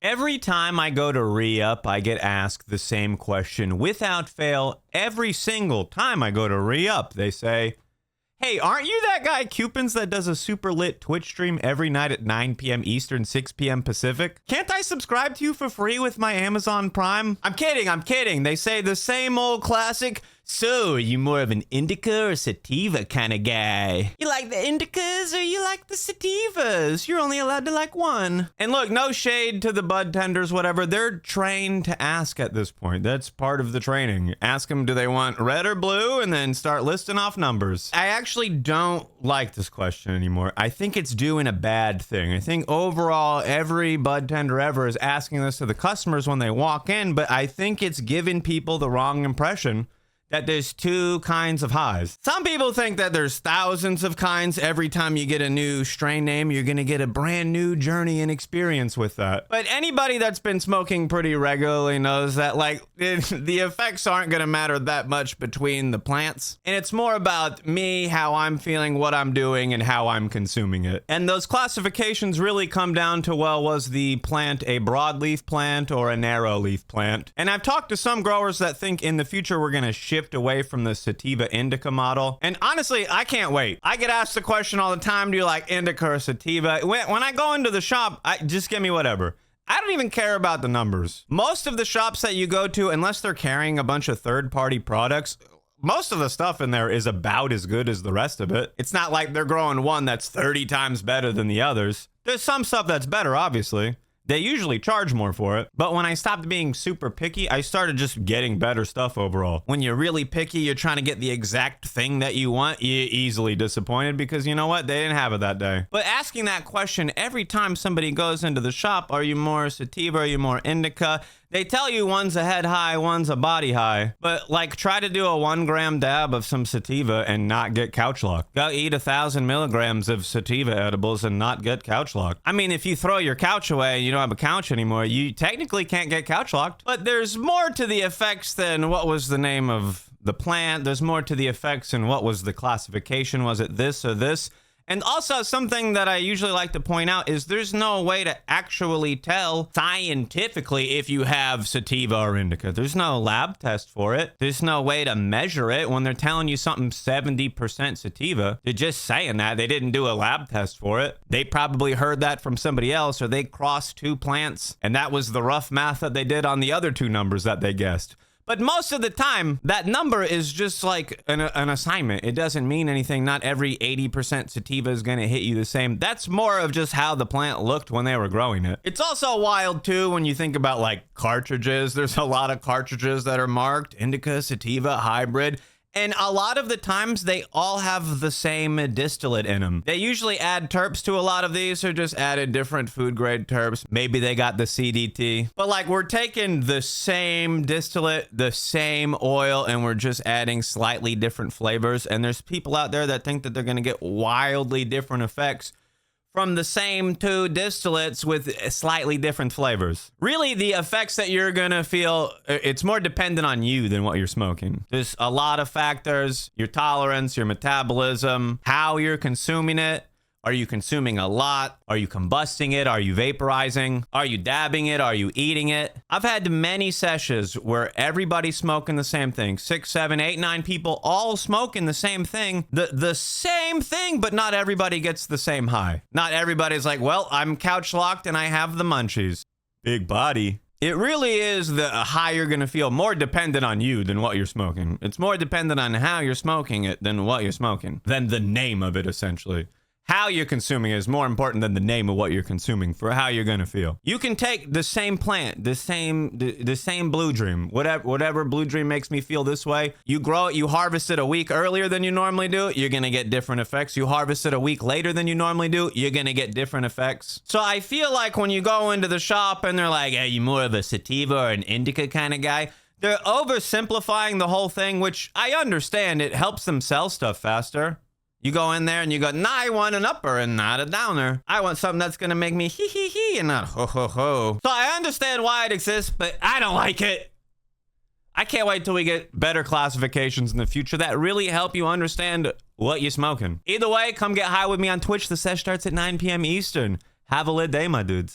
Every time I go to re-up, I get asked the same question without fail. Every single time I go to re-up, they say, hey, aren't you that guy Cewpins that does a super lit Twitch stream every night at 9 p.m. Eastern, 6 p.m. Pacific? Can't I subscribe to you for free with my Amazon Prime? I'm kidding. They say the same old classic, so are you more of an indica or sativa kind of guy? You like the indicas or you like the sativas? You're only allowed to like one. And look, no shade to the bud tenders, whatever. They're trained to ask at this point. That's part of the training. Ask them, do they want red or blue? And then start listing off numbers. I actually don't like this question anymore. I think it's doing a bad thing. I think overall, every bud tender ever is asking this to the customers when they walk in, but I think it's giving people the wrong impression that there's two kinds of highs. Some people think that there's thousands of kinds. Every time you get a new strain name, you're gonna get a brand new journey and experience with that. But anybody that's been smoking pretty regularly knows that, like, the effects aren't gonna matter that much between the plants. And it's more about me, how I'm feeling, what I'm doing, and how I'm consuming it. And those classifications really come down to, well, was the plant a broadleaf plant or a narrow leaf plant? And I've talked to some growers that think in the future we're gonna shift away from the sativa indica model. And honestly, I can't wait. I get asked the question all the time, do you like indica or sativa? When I go into the shop, just give me whatever. I don't even care about the numbers. Most of the shops that you go to, unless they're carrying a bunch of third-party products, most of the stuff in there is about as good as the rest of it. It's not like they're growing one that's 30 times better than the others. There's some stuff that's better, obviously. They usually charge more for it. But when I stopped being super picky, I started just getting better stuff overall. When you're really picky, you're trying to get the exact thing that you want, you're easily disappointed because you know what? They didn't have it that day. But asking that question every time somebody goes into the shop, are you more sativa, are you more indica? They tell you one's a head high, one's a body high. But like, try to do a 1 gram dab of some sativa and not get couch locked. Go eat 1,000 milligrams of sativa edibles and not get couch locked. I mean, if you throw your couch away and you don't have a couch anymore, you technically can't get couch locked. But there's more to the effects than what was the name of the plant. There's more to the effects and what was the classification. Was it this or this? And also, something that I usually like to point out is there's no way to actually tell scientifically if you have sativa or indica. There's no lab test for it. There's no way to measure it when they're telling you something 70% sativa. They're just saying that. They didn't do a lab test for it. They probably heard that from somebody else, or they crossed two plants, and that was the rough math that they did on the other two numbers that they guessed. But most of the time, that number is just like an assignment. It doesn't mean anything. Not every 80% sativa is going to hit you the same. That's more of just how the plant looked when they were growing it. It's also wild, too, when you think about, like, cartridges. There's a lot of cartridges that are marked indica, sativa, hybrid. And a lot of the times, they all have the same distillate in them. They usually add terps to a lot of these, or just added different food grade terps. Maybe they got the CDT. But like, we're taking the same distillate, the same oil, and we're just adding slightly different flavors. And there's people out there that think that they're gonna get wildly different effects from the same two distillates with slightly different flavors. Really, the effects that you're gonna feel, it's more dependent on you than what you're smoking. There's a lot of factors: your tolerance, your metabolism, how you're consuming it. Are you consuming a lot? Are you combusting it? Are you vaporizing? Are you dabbing it? Are you eating it? I've had many sessions where everybody's smoking the same thing. 6, 7, 8, 9 people all smoking the same thing. The same thing, but not everybody gets the same high. Not everybody's like, well, I'm couch locked and I have the munchies. Big body. It really is the high you're going to feel more dependent on you than what you're smoking. It's more dependent on how you're smoking it than what you're smoking. Than the name of it, essentially. How you're consuming it is more important than the name of what you're consuming for how you're gonna feel. You can take the same plant, the same Blue Dream, whatever Blue Dream makes me feel this way. You grow it, you harvest it a week earlier than you normally do, you're gonna get different effects. You harvest it a week later than you normally do, you're gonna get different effects. So I feel like when you go into the shop and they're like, hey, you more of a sativa or an indica kind of guy, they're oversimplifying the whole thing, which I understand. It helps them sell stuff faster. You go in there and you go, nah, I want an upper and not a downer. I want something that's gonna make me hee hee hee and not ho ho ho. So I understand why it exists, but I don't like it. I can't wait till we get better classifications in the future that really help you understand what you're smoking. Either way, come get high with me on Twitch. The sesh starts at 9 p.m. Eastern. Have a lit day, my dudes.